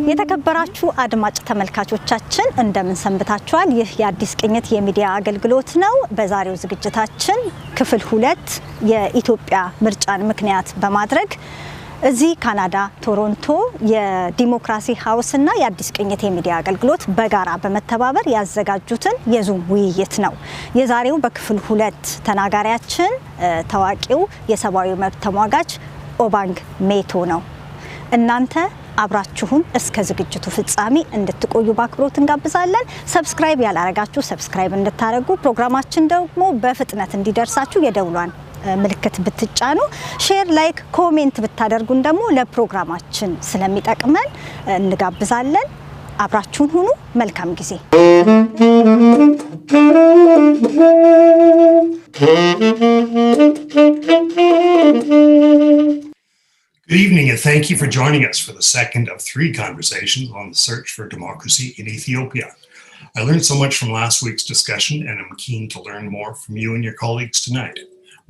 የተከበራችሁ አድማጭ ተመልካቾቻችን እንደምን ሰንብታችኋል? ይህ የአዲስ ቅኝት የሚዲያ አገልግሎት ነው። በዛሬው ዝግጅታችን ክፍል 2 የኢትዮጵያ ምርጫን ምክንያት በማድረግ እዚህ ካናዳ ቶሮንቶ የዲሞክራሲ ሃውስ እና የአዲስ ቅኝት የሚዲያ አገልግሎት በጋራ በመተባበር ያዘጋጁትን የዙም ውይይት ነው። የዛሬው በክፍል 2 ተናጋሪያችን ታዋቂው የሰብአዊ መብት ተሟጋች ኦባንግ ሜቶ ነው። እናንተ አብራችሁን እስከ ዝግጅቱ ፍጻሜ እንድትቆዩ በአክብሮት እንጋብዛለን። ሰብስክራይብ ያላረጋችሁ ሰብስክራይብ እንድታደርጉ፣ ፕሮግራማችን ደግሞ በፍጥነት እንዲደርሳችሁ የደውሏን ምልክት ብትጫኑ፣ ሼር፣ ላይክ፣ ኮሜንት ብታደርጉን ደግሞ ለፕሮግራማችን ስለሚጠቅመን እንጋብዛለን። አብራችሁን ሁኑ። መልካም ጊዜ። Good evening, and thank you for joining us for the second of 3 conversations on the search for democracy in Ethiopia. I learned so much from last week's discussion, and I'm keen to learn more from you and your colleagues tonight.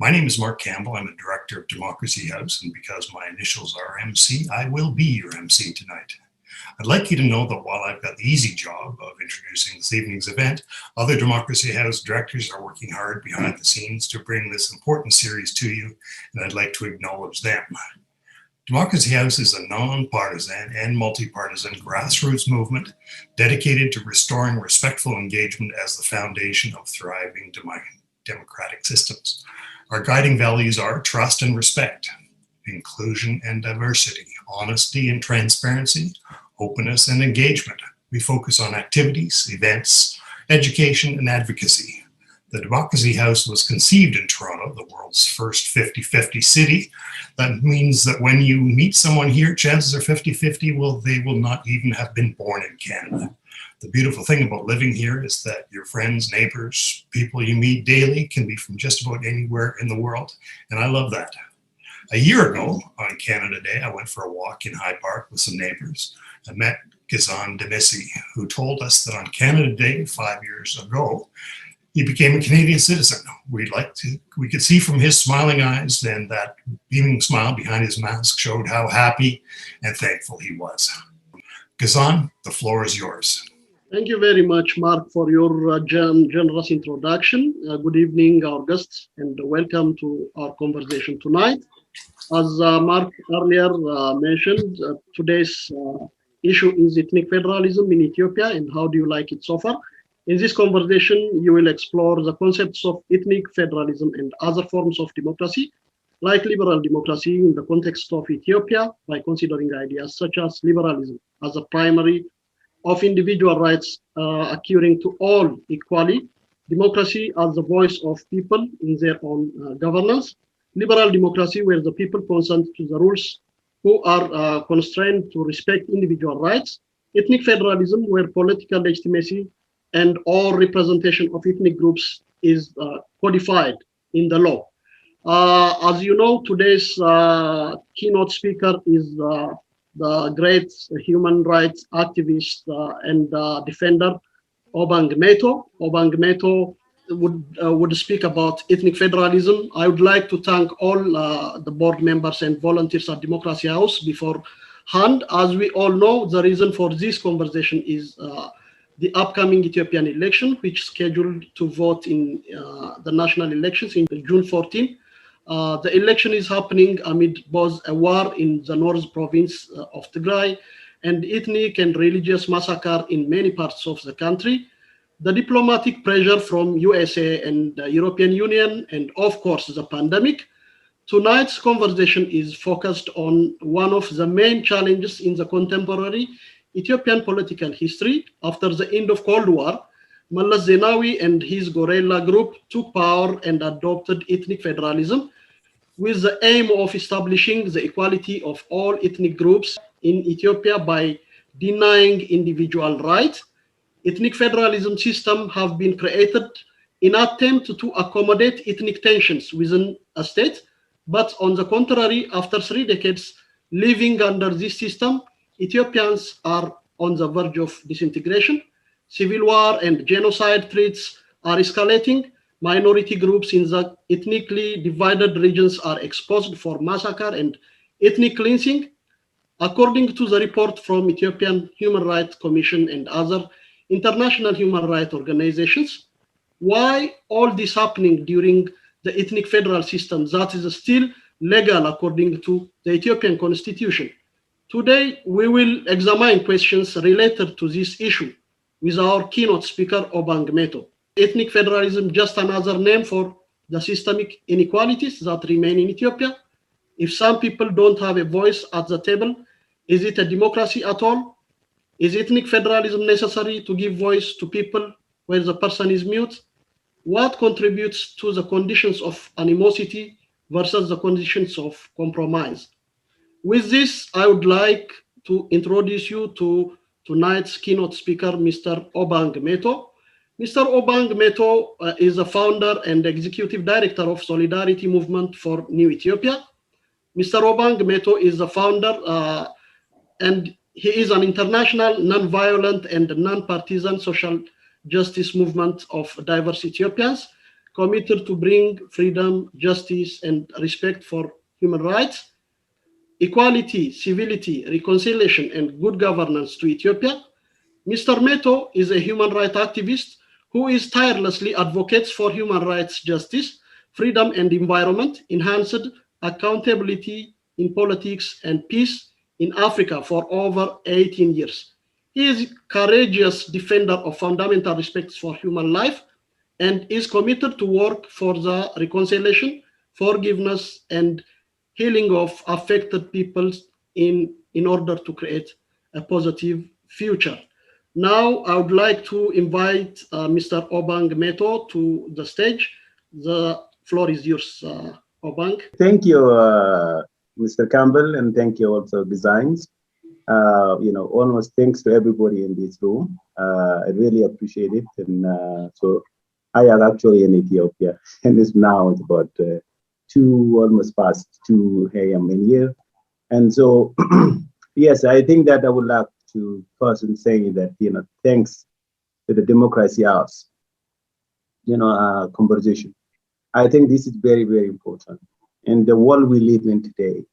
My name is Mark Campbell. I'm a director of Democracy House, and because my initials are MC, I will be your MC tonight. I'd like you to know that while I've got the easy job of introducing this evening's event, other Democracy House directors are working hard behind the scenes to bring this important series to you, and I'd like to acknowledge them. Democracy House is a non-partisan and multi-partisan grassroots movement dedicated to restoring respectful engagement as the foundation of thriving democratic systems. Our guiding values are trust and respect, inclusion and diversity, honesty and transparency, openness and engagement. We focus on activities, events, education, and advocacy. The Democracy House was conceived in Toronto, the world's first 50-50 city. That means that when you meet someone here, chances are 50-50, they will not even have been born in Canada. The beautiful thing about living here is that your friends, neighbors, people you meet daily can be from just about anywhere in the world, and I love that. A year ago, on Canada Day, I went for a walk in Hyde Park with some neighbors. I met Gizan Demisi, who told us that on Canada Day 5 years ago, he became a Canadian citizen. We could see from his smiling eyes, and that beaming smile behind his mask showed how happy and thankful he was. Gizan, the floor is yours. Thank you very much, Mark, for your generous introduction. Good evening, our guests, and welcome to our conversation tonight. As Mark earlier mentioned, today's issue is ethnic federalism in Ethiopia, and how do you like it so far? In this conversation, you will explore the concepts of ethnic federalism and other forms of democracy, like liberal democracy in the context of Ethiopia, by considering ideas such as liberalism as a primary of individual rights accruing to all equally, democracy as the voice of people in their own governance, liberal democracy where the people consent to the rules who are constrained to respect individual rights, ethnic federalism where political legitimacy and all representation of ethnic groups is codified in the law. As you know, today's keynote speaker is the great human rights activist and defender, Obang Metho. Obang Metho would speak about ethnic federalism. I would like to thank all the board members and volunteers at Democracy House beforehand. As we all know, the reason for this conversation is the upcoming Ethiopian election, which is scheduled to vote in the national elections in June 14. The election is happening amid both a war in the north province of Tigray and ethnic and religious massacre in many parts of the country. The diplomatic pressure from USA and the European Union, and of course the pandemic. Tonight's conversation is focused on one of the main challenges in the contemporary Ethiopian political history. After the end of Cold War, Mallas Zenawi and his guerrilla group took power and adopted ethnic federalism with the aim of establishing the equality of all ethnic groups in Ethiopia by denying individual rights. Ethnic federalism system have been created in attempt to accommodate ethnic tensions within a state, but on the contrary, after 3 decades living under this system, Ethiopians are on the verge of disintegration. Civil war and genocide threats are escalating. Minority groups in the ethnically divided regions are exposed for massacre and ethnic cleansing. According to the report from Ethiopian Human Rights Commission and other international human rights organizations, why all this happening during the ethnic federal system that is still legal according to the Ethiopian constitution? Today, we will examine questions related to this issue with our keynote speaker, Obang Metho. Ethnic federalism, just another name for the systemic inequalities that remain in Ethiopia. If some people don't have a voice at the table, is it a democracy at all? Is ethnic federalism necessary to give voice to people where the person is mute? What contributes to the conditions of animosity versus the conditions of compromise? With this, I would like to introduce you to tonight's keynote speaker, Mr. Obang Metho. Mr. Obang Metho is the founder and executive director of Solidarity Movement for New Ethiopia. Mr. Obang Metho is the founder and he is an international, non-violent and non-partisan social justice movement of diverse Ethiopians committed to bring freedom, justice, and respect for human rights, equality, civility, reconciliation, and good governance to Ethiopia. Mr. Metho is a human rights activist who is tirelessly advocates for human rights, justice, freedom, and environment, enhanced accountability in politics and peace in Africa for over 18 years. He is a courageous defender of fundamental respect for human life and is committed to work for the reconciliation, forgiveness, and healing of affected peoples in order to create a positive future. Now, I would like to invite Mr. Obang Metho to the stage. The floor is yours, Obang. Thank you, Mr. Campbell, and thank you also, Designs. Almost thanks to everybody in this room. I really appreciate it. And so I am actually in Ethiopia, and it's now about almost past 2 a.m. in here. And so, yes, I think that I would like to first say that, thanks to the Democracy House, conversation. I think this is very, very important. In the world we live in today,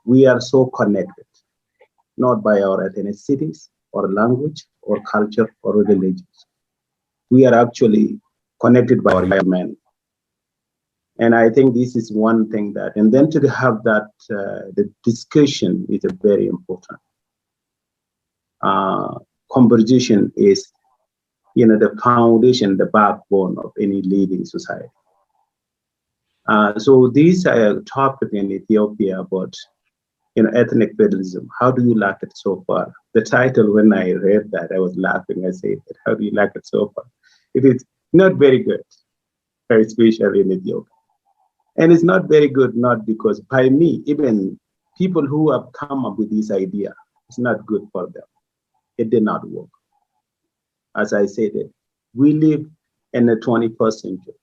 we are so connected, not by our ethnicities or language or culture or religions. We are actually connected by our humanity. And I think this is one thing that, and then to have that, the discussion is a very important. Conversation is, the foundation, the backbone of any living society. So this topic in Ethiopia about, ethnic federalism, how do you like it so far? The title, when I read that, I was laughing. I said, how do you like it so far? It is not very good, especially in Ethiopia. And it's not very good, not because by me, even people who have come up with this idea, it's not good for them. It did not work. As I said, we live in the 21st century.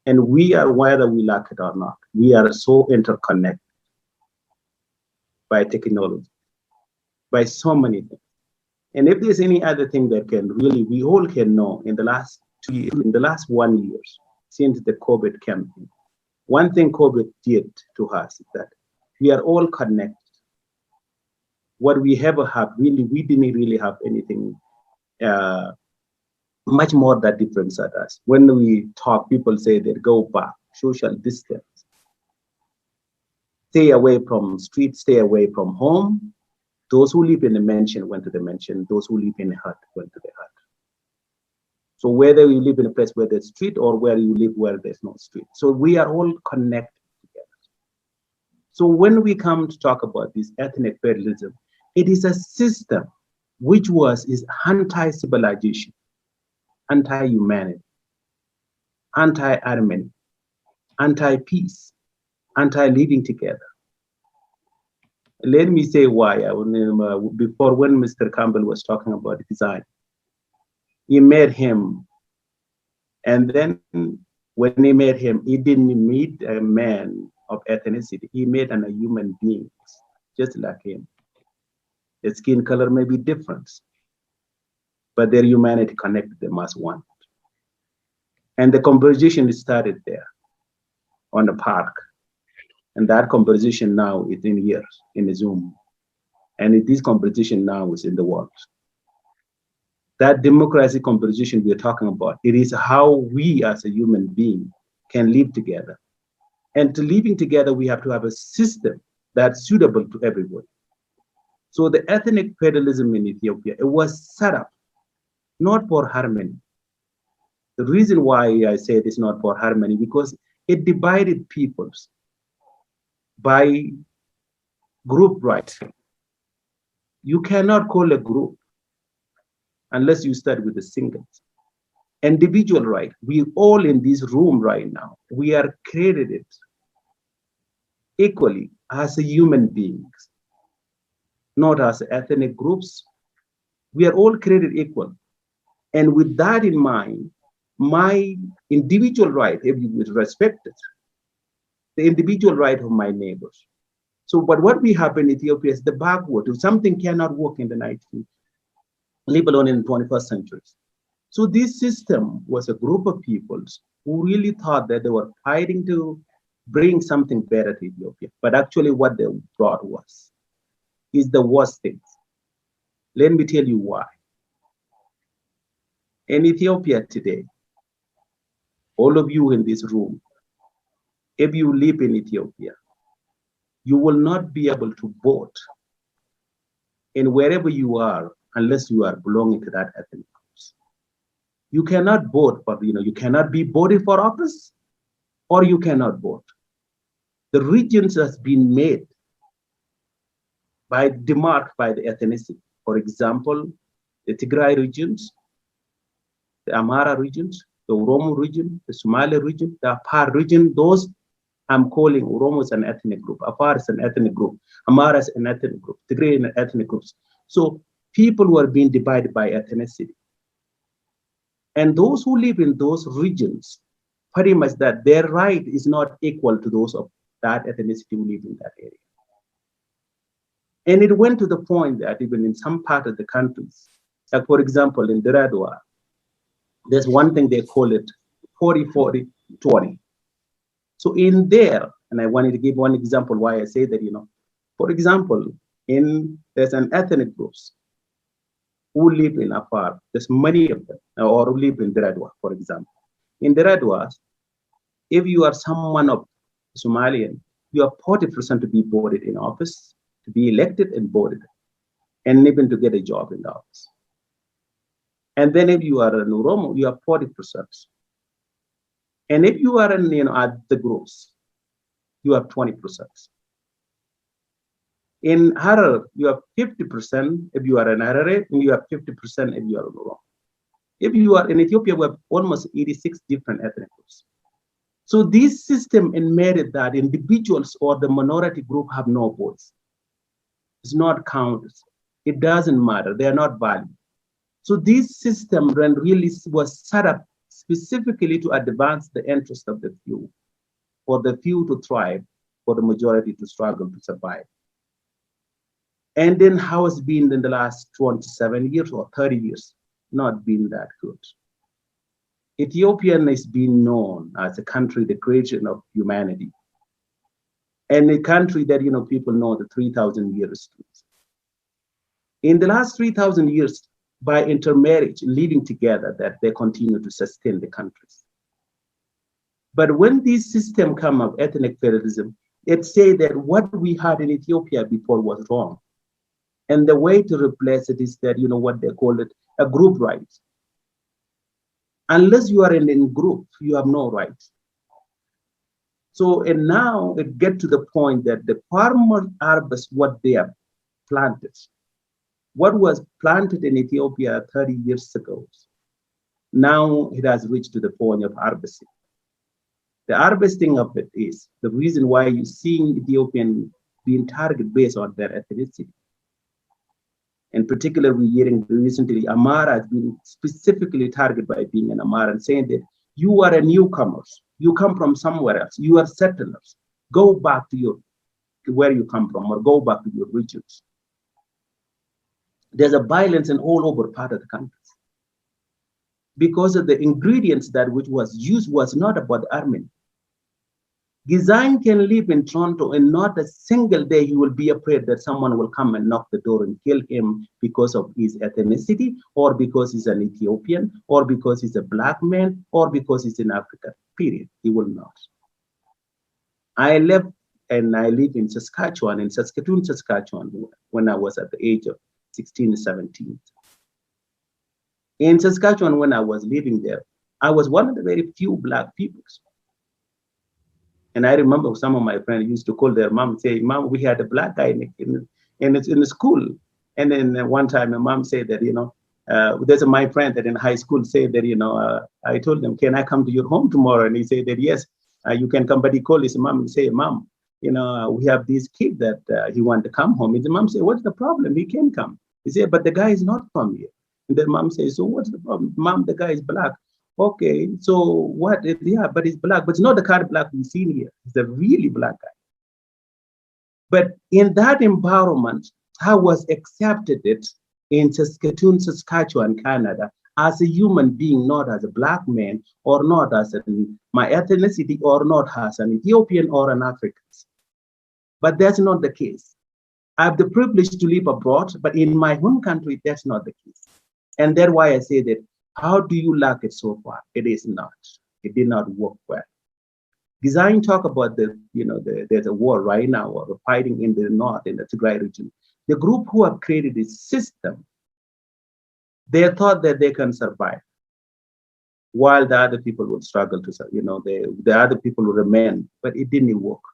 And we are, whether we like it or not, we are so interconnected by technology, by so many things. And if there's any other thing that can really, we all can know in the last 2 years, in the last 1 year, since the COVID campaign, one thing COVID did to us is that we are all connected. What we ever had, really, we didn't really have anything much more that difference at us. When we talk, people say they go back, social distance. Stay away from streets, stay away from home. Those who live in the mansion went to the mansion. Those who live in the hut went to the hut. So whether you live in a place where there's street or where you live where there's no street. So we are all connected together. So when we come to talk about this ethnic federalism, it is a system which is anti-civilization, anti-humanity, anti-harmony, anti-peace, anti-living together. Let me say why. Before, when Mr. Campbell was talking about design, he met him, and then when he met him, he didn't meet a man of ethnicity. He met a human being, just like him. The skin color may be different, but their humanity connected them as one. And the conversation started there on the park. And that composition now is in here in the Zoom. And this composition now is in the world. That democracy composition we're talking about, it is how we as a human being can live together. And to living together, we have to have a system that's suitable to everyone. So the ethnic federalism in Ethiopia, it was set up not for harmony. The reason why I say it is not for harmony, because it divided peoples by group rights. You cannot call a group unless you start with the singles. Individual right, we all in this room right now, we are created equally as a human beings, not as ethnic groups. We are all created equal. And with that in mind, my individual right, if you would respect it, the individual right of my neighbors. So, but what we have in Ethiopia is the backward. If something cannot work in the 19th, leave alone in the 21st century. So this system was a group of peoples who really thought that they were fighting to bring something better to Ethiopia. But actually what they brought is the worst things. Let me tell you why. In Ethiopia today, all of you in this room, if you live in Ethiopia, you will not be able to vote in wherever you are unless you are belonging to that ethnic group. You cannot vote for, you cannot be voted for office, or you cannot vote. The regions has been made by demarked by the ethnicity. For example, the Tigray regions, the Amhara regions, the Oromo region, the Somali region, the Afar region, those I'm calling Oromo is an ethnic group, Afar is an ethnic group, Amhara is an ethnic group, Tigray is an ethnic group. So people were being divided by ethnicity. And those who live in those regions, pretty much that their right is not equal to those of that ethnicity who live in that area. And it went to the point that even in some part of the countries, like for example, in Deradua, there's one thing they call it 40-40-20. So in there, and I wanted to give one example why I say that, for example, there's an ethnic groups who live in Afar, there's many of them, or who live in Deradua, for example. In Deradua, if you are someone of Somalian, you are 40% to be voted in office, to be elected and voted, and even to get a job in the office. And then if you are an Oromo, you are 40%. And if you are in, at the groups, you have 20%. In Harar, you have 50% if you are an Harare, and you have 50% if you are an Oromo. If you are in Ethiopia, we have almost 86 different ethnic groups. So this system made it that individuals or the minority group have no voice. It's not counted. It doesn't matter. They are not valued. So this system really was set up specifically to advance the interest of the few, for the few to thrive, for the majority to struggle to survive. And then how it's been in the last 27 years or 30 years, not been that good. Ethiopia is being known as a country, the creation of humanity, and a country that people know the 3,000 years. In the last 3,000 years, by intermarriage, living together, that they continue to sustain the countries. But when this system come of ethnic federalism, it say that what we had in Ethiopia before was wrong. And the way to replace it is that, what they call it, a group right. Unless you are in a group, you have no rights. So, and now it get to the point that the farmers harvest what they have planted. What was planted in Ethiopia 30 years ago, now it has reached to the point of harvesting. The harvesting of it is the reason why you're seeing Ethiopian being targeted based on their ethnicity. In particular, we're hearing recently, Amhara has been specifically targeted by being an Amhara and saying that you are a newcomer. You come from somewhere else. You are settlers. Go back to where you come from, or go back to your regions. There's a violence in all over part of the country. Because of the ingredients that which was used was not about harmony. Design can live in Toronto and not a single day you will be afraid that someone will come and knock the door and kill him because of his ethnicity, or because he's an Ethiopian, or because he's a black man, or because he's in Africa, period. He will not. I left and I live in Saskatchewan, in Saskatoon, Saskatchewan, when I was at the age of 16, 17. In Saskatchewan, when I was living there, I was one of the very few black people. And I remember some of my friends used to call their mom and say, "Mom, we had a black guy in the school." And then one time my mom said that, there's my friend that in high school said that, I told him, "Can I come to your home tomorrow?" And he said that, "Yes, you can come." But he called his mom and say, "Mom, we have this kid that he want to come home." And the mom said, "What's the problem? He can come." He said, "But the guy is not from here." And the mom says, "So what's the problem?" "Mom, the guy is black." "Okay, so what? Yeah, but he's black, but it's not the kind of black we've seen here. He's a really black guy." But in that environment, I was accepted it in Saskatoon, Saskatchewan, Canada, as a human being, not as a black man, or not as my ethnicity, or not as an Ethiopian or an African. But that's not the case. I have the privilege to live abroad, but in my home country, that's not the case. And that's why I say that, how do you like it so far? It is not. It did not work well. Design talk about there's a war right now, or fighting in the north, in the Tigray region. The group who have created this system, they thought that they can survive, while the other people would struggle to, the other people would remain, but it didn't work.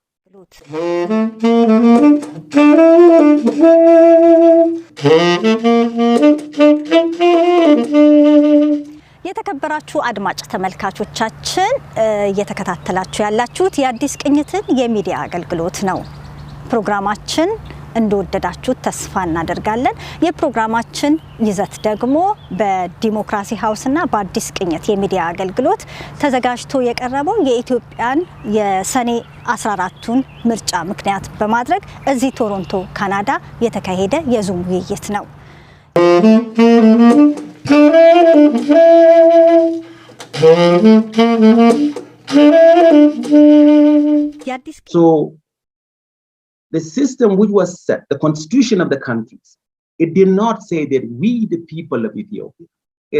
የተከበራችሁ አድማጭ ተመልካቾቻችን እየተከታተላችሁ ያላችሁት የአዲስ ቅኝትን የሚዲያ አገልግሎት ነው። ፕሮግራማችን እንደወደዳችሁት ተስፋ እናደርጋለን። የፕሮግራማችን ይዘት ደግሞ በዲሞክራሲ ሃውስና በአዲስ ቅኝት የሚዲያ አገልግሎት ተዘጋጅቶ የቀረበው የኢትዮጵያን የሰኔ 14ቱን ምርጫ ምክንያት በማድረግ እዚህ ቶሮንቶ ካናዳ የተካሄደ የዙም ውይይት ነው። So the system which was set, the constitution of the countries, it did not say that we, the people of Ethiopia,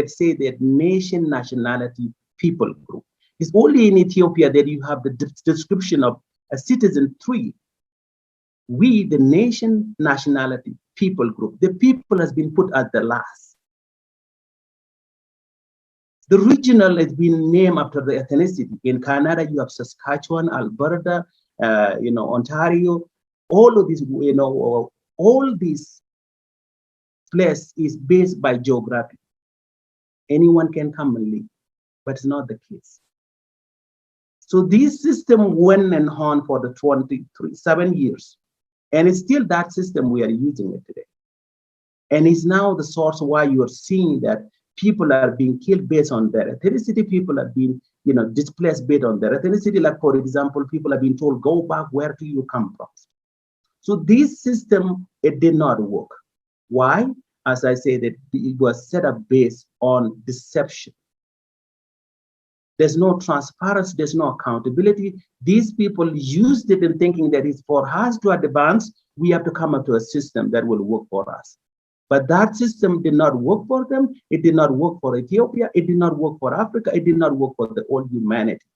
it said that nation, nationality, people group. It's only in Ethiopia that you have the description of a citizen 3. We, the nation, nationality, people group. The people has been put at the last. The regional has been named after the ethnicity. In Canada, you have Saskatchewan, Alberta, Ontario. All of these, all these place is based by geography. Anyone can come and live, but it's not the case. So this system went and on for the 7 years, and it's still that system we are using it today. And it's now the source why you are seeing that people are being killed based on their ethnicity. People are being, displaced based on their ethnicity. Like, for example, people are being told, "Go back, where do you come from?" So this system, it did not work. Why? As I say, that it was set up based on deception. There's no transparency, there's no accountability. These people used it in thinking that it's for us to advance, we have to come up to a system that will work for us. But that system did not work for them. It did not work for Ethiopia. It did not work for Africa. It did not work for the whole humanity.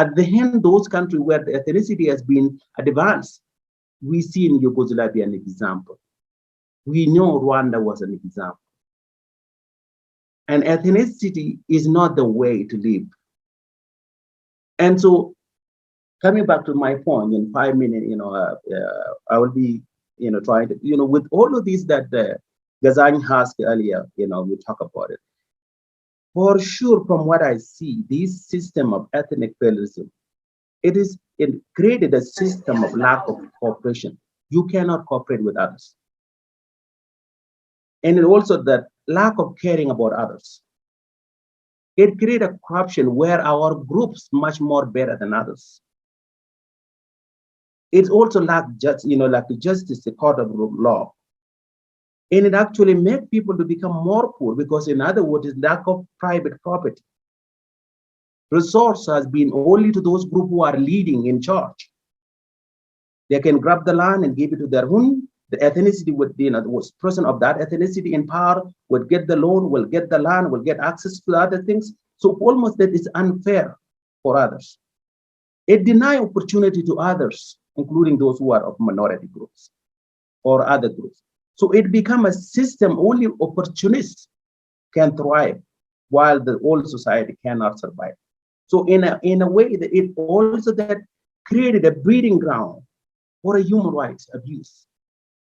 At the end, those countries where the ethnicity has been advanced, we see in Yugoslavia an example. We know Rwanda was an example. And ethnicity is not the way to live. And so, coming back to my point, in 5 minutes, I will be, trying to, with all of these that Gazani asked earlier, we talk about it. For sure, from what I see, this system of ethnic federalism, it created a system of lack of cooperation. You cannot cooperate with others. And it also that lack of caring about others. It created a corruption where our groups much more better than others. It also lacked justice, the court of law. And it actually made people to become more poor because, in other words, it's lack of private property. Resource has been only to those groups who are leading in charge. They can grab the land and give it to their own. The ethnicity would, the person of that ethnicity in power would get the loan, will get the land, will get access to other things. So almost that is unfair for others. It denies opportunity to others, including those who are of minority groups or other groups. So it becomes a system only opportunists can thrive while the whole society cannot survive. So in a way that it also that created a breeding ground for a human rights abuse.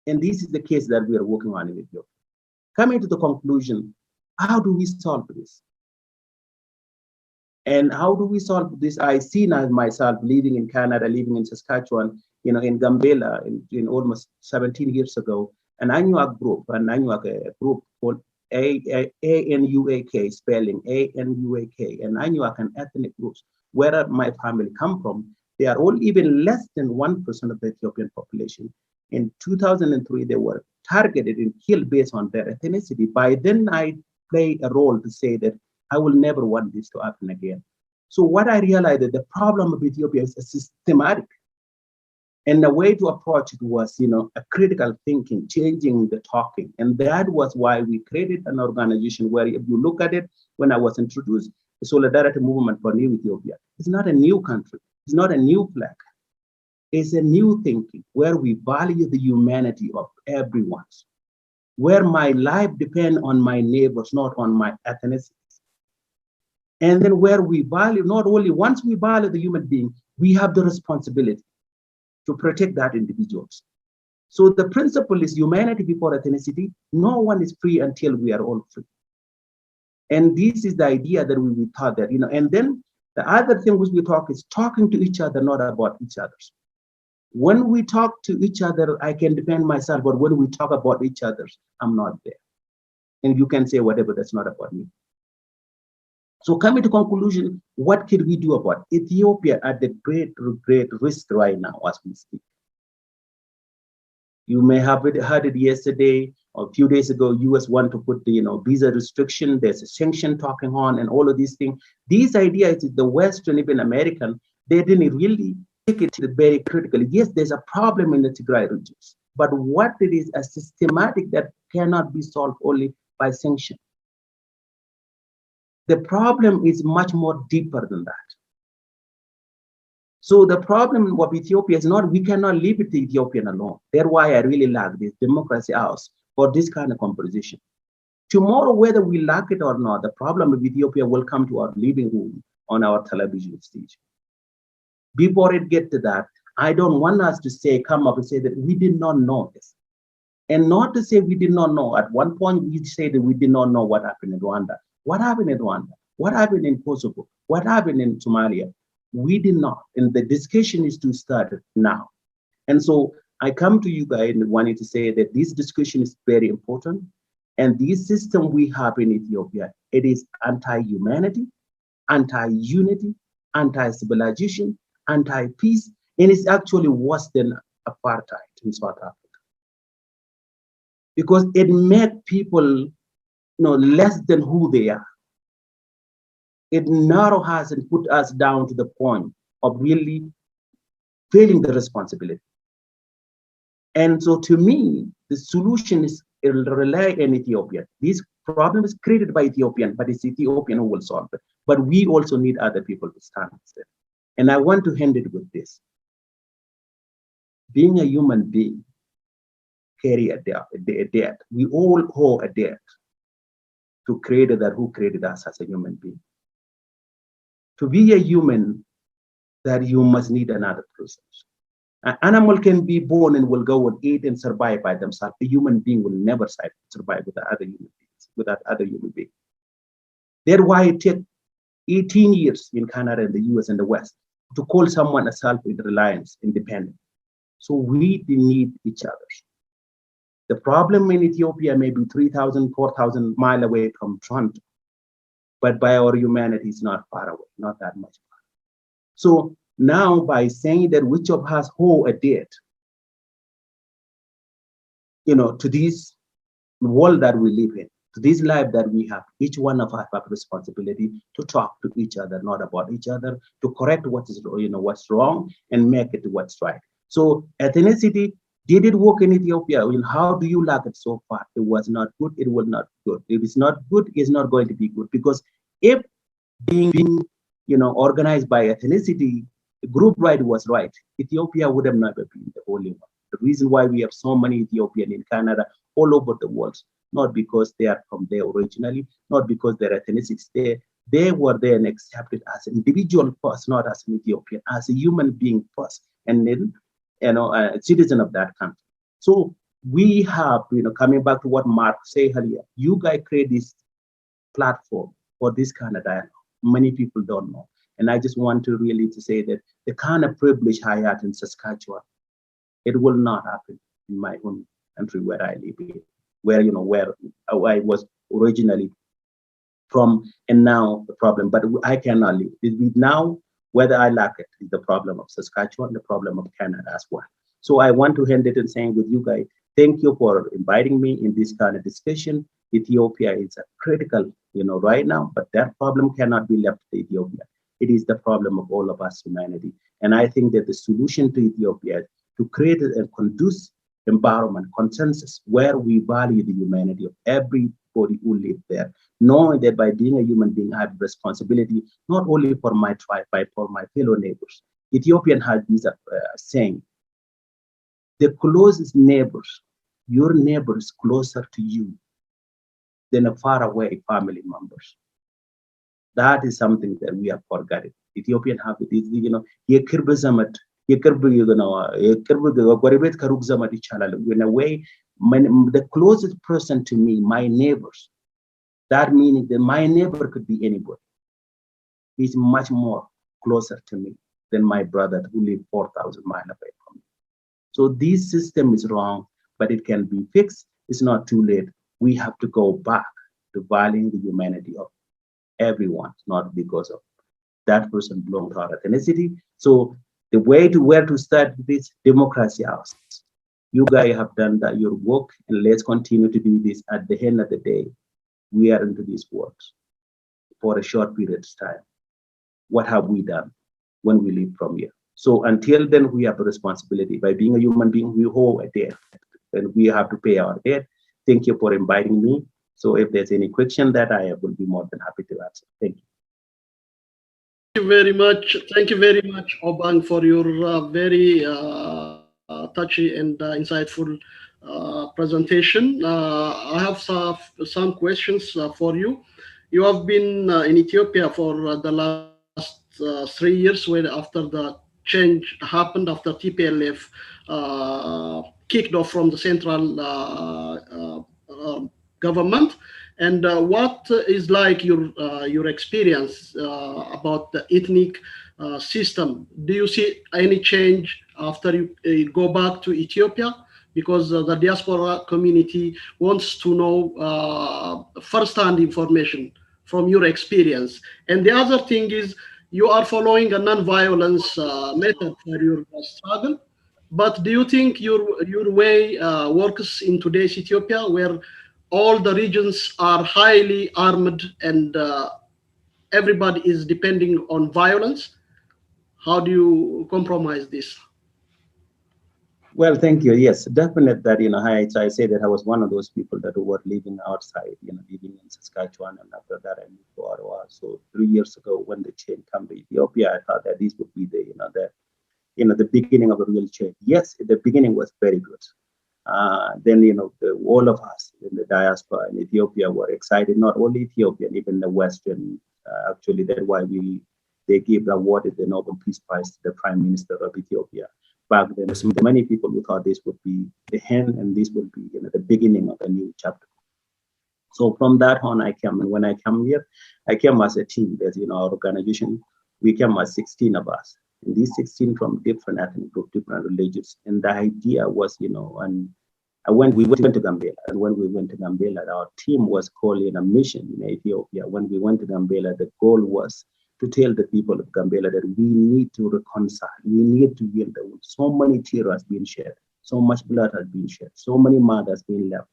And this is the case that we are working on in Ethiopia. Coming to the conclusion, how do we solve this? And how do we solve this? I see now myself living in Canada, living in Saskatchewan, in Gambela in almost 17 years ago, an annual group called ANUAK, spelling ANUAK, and ANUAK and ethnic groups, where my family come from, they are all even less than 1% of the Ethiopian population. In 2003, they were targeted and killed based on their ethnicity. By then, I played a role to say that I will never want this to happen again. So what I realized that the problem of Ethiopia is systematic. And the way to approach it was, a critical thinking, changing the talking. And that was why we created an organization where, if you look at it, when I was introduced, the Solidarity Movement for New Ethiopia, it's not a new country. It's not a new flag. It's a new thinking where we value the humanity of everyone, where my life depends on my neighbors, not on my ethnicity. And then where we value, not only once we value the human being, we have the responsibility to protect that individuals. So the principle is humanity before ethnicity. No one is free until we are all free. And this is the idea that we thought that, and then the other thing which we talk is talking to each other, not about each other. When we talk to each other, I can defend myself, but when we talk about each other, I'm not there. And you can say whatever, that's not about me. So coming to conclusion, what can we do about it? Ethiopia at the great risk right now as we speak. You may have heard it yesterday or a few days ago, US want to put the visa restriction, there's a sanction talking on and all of these things. These ideas, the Western, even American, they didn't really take it very critically. Yes, there's a problem in the Tigray regions, but what it is a systematic that cannot be solved only by sanction. The problem is much more deeper than that. So the problem of Ethiopia is not, we cannot leave it to Ethiopian alone. That's why I really like this democracy house for this kind of conversation. Tomorrow, whether we like it or not, the problem of Ethiopia will come to our living room on our television stage. Before it gets to that, I don't want us to come up and say that we did not know this. And not to say we did not know. At one point, we say that we did not know what happened in Rwanda. What happened in Rwanda? What happened in Kosovo? What happened in Somalia? We did not. And the discussion is to start now. And so I come to you guys and wanted to say that this discussion is very important. And this system we have in Ethiopia, it is anti-humanity, anti-unity, anti-civilization, anti-peace, and it's actually worse than apartheid in South Africa. Because it makes people less than who they are. It narrows us and put us down to the point of really failing the responsibility. And so to me, the solution is rely on Ethiopia. This problem is created by Ethiopian, but it's Ethiopian who will solve it. But we also need other people to stand with it. And I want to end it with this. Being a human being, carry a debt. We all owe a debt to creator that who created us as a human being. To be a human, that you must need another person. An animal can be born and will go and eat and survive by themselves. A human being will never survive without other human beings, That's why it takes 18 years in Canada and the US and the West to call someone a self-reliance, independent. So we need each other. The problem in Ethiopia may be 3,000, 4,000 miles away from Toronto, but by our humanity, it's not far away, not that much far. So now by saying that which of us owe a debt, to this world that we live in, To this life that we have, each one of us have responsibility to talk to each other, not about each other, to correct what is, what's wrong and make it what's right. So ethnicity, did it work in Ethiopia? How do you like it so far? It was not good. It was not good. If it's not good, it's not going to be good, because if being organized by ethnicity, the group right was right, Ethiopia would have never been the only one. The reason why we have so many Ethiopians in Canada all over the world, not because they are from there originally, not because their ethnicity is there. They were there and accepted as an individual first, not as an Ethiopian, as a human being first, and then a citizen of that country. So we have, coming back to what Mark said earlier, you guys create this platform for this kind of dialogue. Many people don't know. And I just want to really to say that the kind of privilege I had in Saskatchewan, it will not happen in my own country where I live in, where I was originally from, and now the problem. But I cannot live. Now, whether I like it, is the problem of Saskatchewan, the problem of Canada as well. So I want to end it in saying with you guys, thank you for inviting me in this kind of discussion. Ethiopia is a critical, right now, but that problem cannot be left to Ethiopia. It is the problem of all of us, humanity. And I think that the solution to Ethiopia is to create a conducive environment, consensus, where we value the humanity of everybody who lives there, knowing that by being a human being, I have responsibility not only for my tribe, but for my fellow neighbors. Ethiopian has this saying, the closest neighbors, your neighbor is closer to you than a faraway family members. That is something that we have forgotten. Ethiopian have this, የቅርብ ዘመድ ጎረቤት ከሩቅ ዘመድ ይቻላል. In a way, the closest person to me, my neighbors, that meaning that my neighbor could be anybody. He's much more closer to me than my brother who live 4,000 miles away from me. So this system is wrong, but it can be fixed. It's not too late. We have to go back to valuing the humanity of everyone, not because of that person belongs to our ethnicity. So the way to where to start this democracy house. You guys have done that your work, and let's continue to do this. At the end of the day, we are into these works for a short period of time. What have we done when we leave from here? So until then, we have a responsibility. By being a human being, we owe a debt, and we have to pay our debt. Thank you for inviting me. So if there's any question that I will be more than happy to answer. Thank you. Thank you very much. Thank you very much, Obang, for your very touchy and insightful presentation. I have some questions for you. You have been in Ethiopia for the last 3 years, when after the change happened, after TPLF kicked off from the central government. And what is like your experience about the ethnic system? Do you see any change after you go back to Ethiopia? Because the diaspora community wants to know first-hand information from your experience. And the other thing is, you are following a non-violence method for your struggle. But do you think your way works in today's Ethiopia, where all the regions are highly armed and everybody is depending on violence? How do you compromise this? Well, thank you. Yes, definitely that, I say that I was one of those people that were living outside, living in Saskatchewan, and after that I moved to Ottawa. So 3 years ago, when the change came to Ethiopia, I thought that this would be the beginning of a real change. Yes, the beginning was very good. Then, all of us in the diaspora in Ethiopia were excited, not only Ethiopian, even the Western, actually, that's why they awarded the Nobel Peace Prize to the Prime Minister of Ethiopia. Back then, many people who thought this would be the end, and this would be the beginning of a new chapter. So from that on, and when I came here, I came as a team. There's, our organization, we came as 16 of us. And these 16 from different ethnic groups, different religions. And the idea was, we went to Gambela. And when we went to Gambela, our team was calling a mission in Ethiopia. When we went to Gambela, the goal was to tell the people of Gambela that we need to reconcile. We need to heal the wound. So many tears has been shed. So much blood has been shed. So many mothers been left,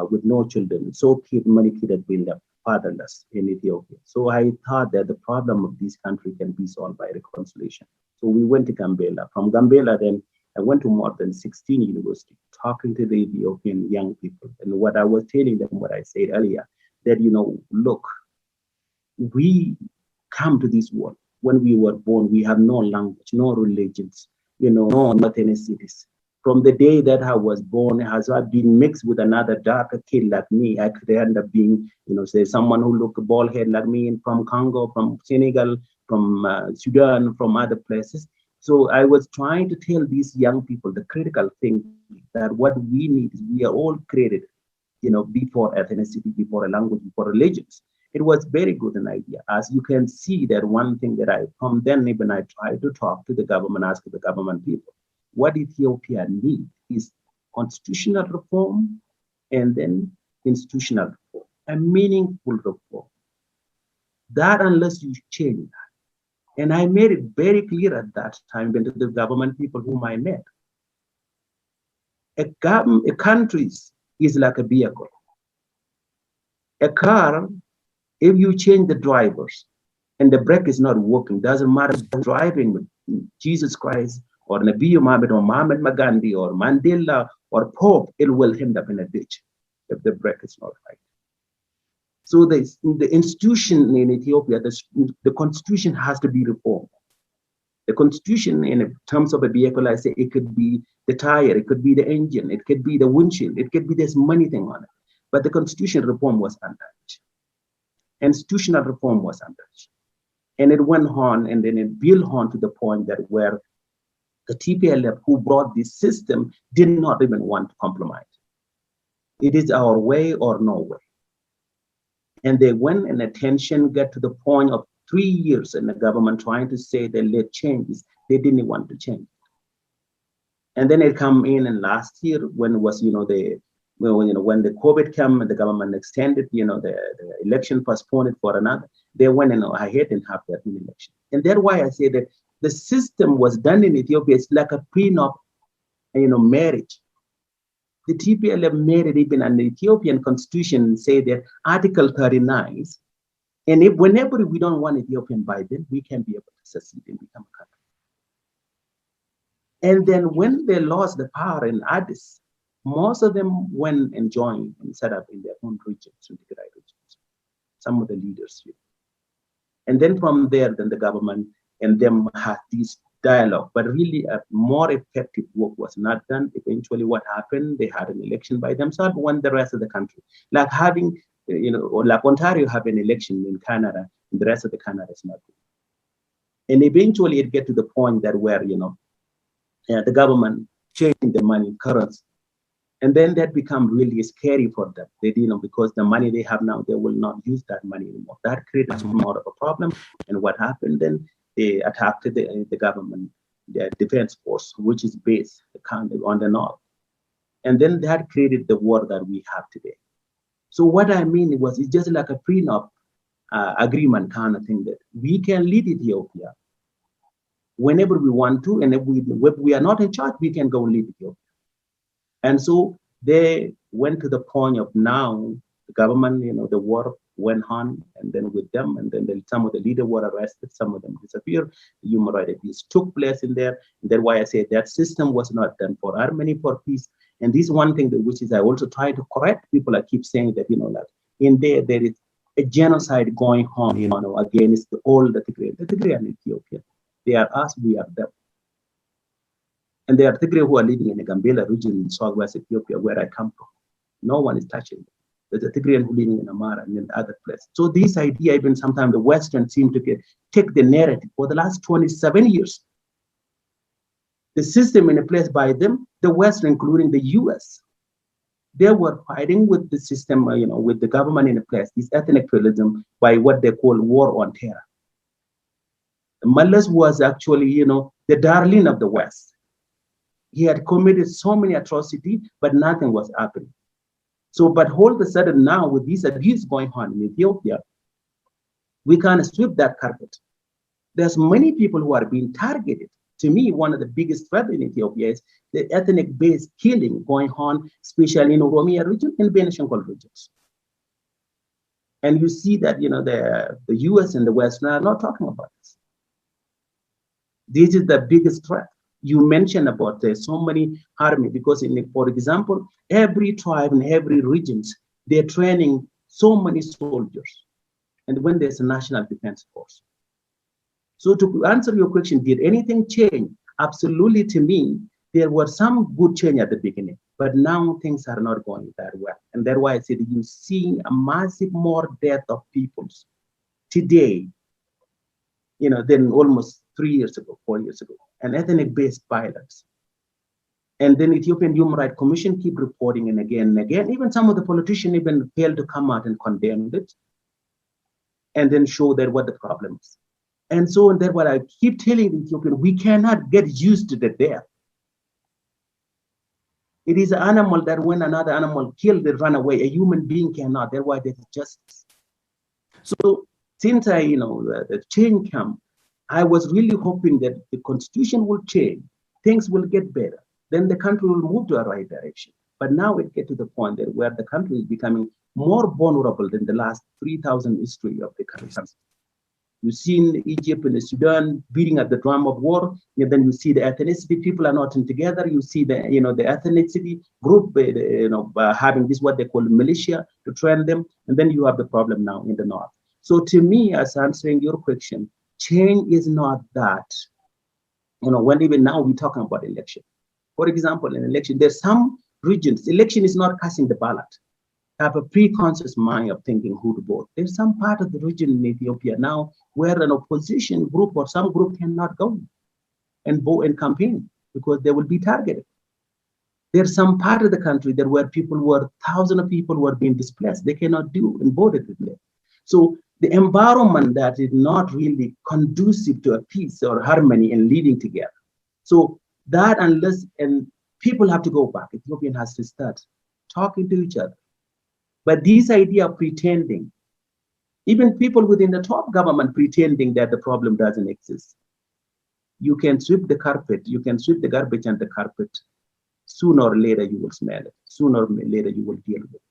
with no children. So many kids have been left fatherless in Ethiopia. So I thought that the problem of this country can be solved by reconciliation. So we went to Gambela. From Gambela, then I went to more than 16 universities, talking to the Ethiopian young people. And what I was telling them, what I said earlier, that, look, we come to this world. When we were born, we have no language, no religions, no ethnicities. From the day that I was born, has I been mixed with another darker kid like me, I could end up being, say someone who looked bald head like me, and from Congo, from Senegal, from Sudan, from other places. So I was trying to tell these young people the critical thing, that what we need is we are all created, before ethnicity, before a language, before religions. It was very good an idea. As you can see, that one thing that from then even I tried to talk to the government, ask the government people, what Ethiopia needs is constitutional reform and then institutional reform, a meaningful reform. That unless you change that. And I made it very clear at that time to the government people whom I met. A country is like a vehicle. A car, if you change the drivers and the brake is not working, doesn't matter driving with Jesus Christ or Nabi Muhammad or Muhammad Magandhi or Mandela or Pope, it will end up in a ditch if the brake is not right. So the institution in Ethiopia, the constitution has to be reformed. The constitution in terms of a vehicle, I say it could be the tire, it could be the engine, it could be the windshield, it could be there's many things on it. But the constitution reform was untouched. Institutional reform was untouched. And it went on and then it built on to the point that where the TPLF who brought this system did not even want to compromise. It is our way or no way. And they went and the tension got to the point of 3 years in the government trying to say that let changes. They didn't want to change. And then it come in and last year when it was, when the COVID came and the government extended, the election postponed it for another, they went and ahead and have that election. And that's why I say that the system was done in Ethiopia. It's like a prenup, marriage. The TPLF made it even an Ethiopian constitution say that Article 39, and if whenever we don't want Ethiopian by then, we can be able to succeed and become a country. And then when they lost the power in Addis, most of them went and joined and set up in their own regions, integrated regions, some of the leaders here. And then from there, then the government and them had this dialogue, but really a more effective work was not done. Eventually what happened, they had an election by themselves, won the rest of the country. Like having, or like Ontario have an election in Canada, and the rest of the Canada is not good. And eventually it get to the point that where, the government changed the money currency. And then that become really scary for them. They, because the money they have now, they will not use that money anymore. That creates more of a problem. And what happened then? They attacked the government, the defense force, which is based on the north. And then that created the war that we have today. So what I mean it's just like a prenup agreement kind of thing that we can lead Ethiopia whenever we want to, and if we are not in charge, we can go lead Ethiopia. And so they went to the point of now the government, the war went on, and then with them, and then some of the leaders were arrested, some of them disappeared. The human rights abuse took place in there. And that's why I say that system was not done for harmony, for peace. And this one thing that which is I also try to correct people. I keep saying that, that in there is a genocide going on, against all the Tigray and Ethiopia. They are us, we are them. And there are Tigray who are living in the Gambela region in southwest Ethiopia, where I come from. No one is touching them. There's a Tigrayan who living in Amara and in other places. So this idea, even sometimes the Western seem to take the narrative for the last 27 years. The system in place by them, the Western, including the US, they were fighting with the system, with the government in place, this ethnic-federalism by what they call war on terror. Mallas was actually, the darling of the West. He had committed so many atrocities, but nothing was happening. So, but all of a sudden now with these abuse going on in Ethiopia, we can't sweep that carpet. There's many people who are being targeted To me, one of the biggest threats in Ethiopia is the ethnic-based killing going on, especially in Oromia region and Benishangul regions. And you see that, the US and the West are not talking about this. This is the biggest threat. You mentioned about there's so many army, because for example, every tribe in every regions, they're training so many soldiers. And when there's a national defense force. So to answer your question, did anything change? Absolutely, to me, there were some good change at the beginning, but now things are not going that well. And that's why I said you see a massive more death of peoples today, than almost 3 years ago, 4 years ago, and ethnic-based violence. And then Ethiopian Human Rights Commission keep reporting and again. Even some of the politicians even failed to come out and condemn it and then show that what the problem is. And so that's what I keep telling the Ethiopian, we cannot get used to the death. It is an animal that when another animal killed, they run away. A human being cannot. That's why there's justice. So since the change come, I was really hoping that the constitution will change, things will get better, then the country will move to a right direction. But now it gets to the point that where the country is becoming more vulnerable than the last 3,000 history of the country. You see in Egypt and Sudan beating at the drum of war, and then you see the ethnicity, people are not in together. You see the the ethnicity group having this what they call militia to train them, and then you have the problem now in the north. So to me, as answering your question, change is not that. When even now we're talking about election. For example, in election, there's some regions, election is not casting the ballot. Have a pre-conscious mind of thinking who to vote. There's some part of the region in Ethiopia now where an opposition group or some group cannot go and vote and campaign because they will be targeted. There's some part of the country that where thousands of people were being displaced. They cannot do and vote it. So the environment that is not really conducive to a peace or harmony and living together. So that and people have to go back. Ethiopian has to start talking to each other. But this idea of pretending, even people within the top government pretending that the problem doesn't exist. You can sweep the carpet, you can sweep the garbage and the carpet. Sooner or later you will smell it. Sooner or later you will deal with it.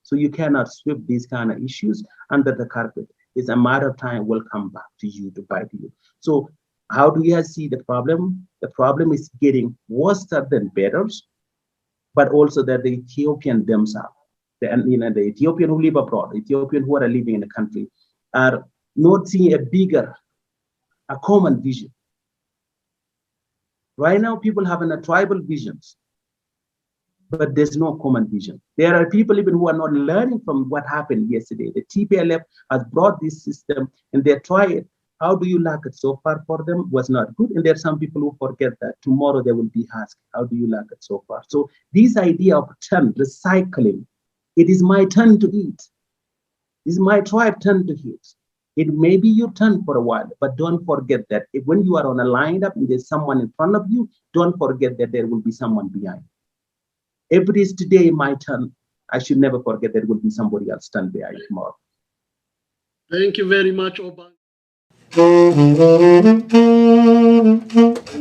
So you cannot sweep these kind of issues under the carpet. It's a matter of time will come back to you to bite you. So how do you see the problem? The problem is getting worse than better, but also that the Ethiopian themselves, the Ethiopian who live abroad, Ethiopian who are living in the country, are not seeing a common vision. Right now, people having a tribal visions, but there's no common vision. There are people even who are not learning from what happened yesterday. The TPLF has brought this system and they tried it. How do you like it? So far for them was not good. And there are some people who forget that tomorrow they will be asked, how do you like it so far? So this idea of recycling, it is my turn to eat. It is my tribe turn to eat. It may be your turn for a while, but don't forget that when you are on a lineup and there's someone in front of you, don't forget that there will be someone behind. If it is today my turn, I should never forget there will be somebody else turn behind tomorrow. Thank you very much, Obang.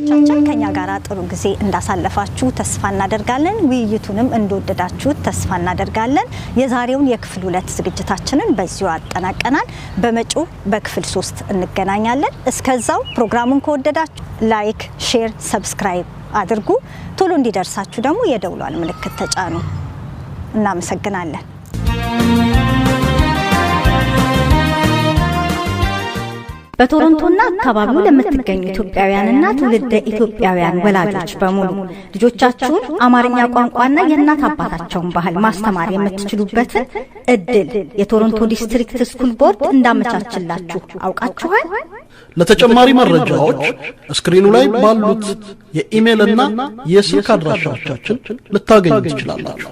ቻችን ከኛ ጋር ጥሩ ጊዜ እንዳሳለፋችሁ ተስፋ እናደርጋለን። ውይይቱንም እንደወደዳችሁ ተስፋ እናደርጋለን። የዛሬውን የክፍል 2 ዝግጅታችንን በዚሁ አጠናቀናል። በመጪው በክፍል 3 እንገናኛለን። እስከዛው ፕሮግራሙን ከወደዳችሁ ላይክ፣ ሼር፣ ሰብስክራይብ አድርጉ። ቶሎ እንዲደርሳችሁ ደግሞ የደውሏን ምልክት ተጫኑ። እናመሰግናለን። በቶሮንቶና አካባቢው ለምትገኙ ኢትዮጵያውያንና ትውልደ ኢትዮጵያውያን ወላጆች በሙሉ ልጆቻችሁን አማርኛ ቋንቋና የእናት አባታቸውን ባህል ማስተማር የምትችሉበትን እድል የቶሮንቶ ዲስትሪክት ስኩል ቦርድ እንዳመቻችላችሁ አውቃችኋል? ለተጨማሪ መረጃዎች ስክሪኑ ላይ ባሉት የኢሜይልና የስልክ አድራሻዎቻችን ልታገኙ ትችላላችሁ።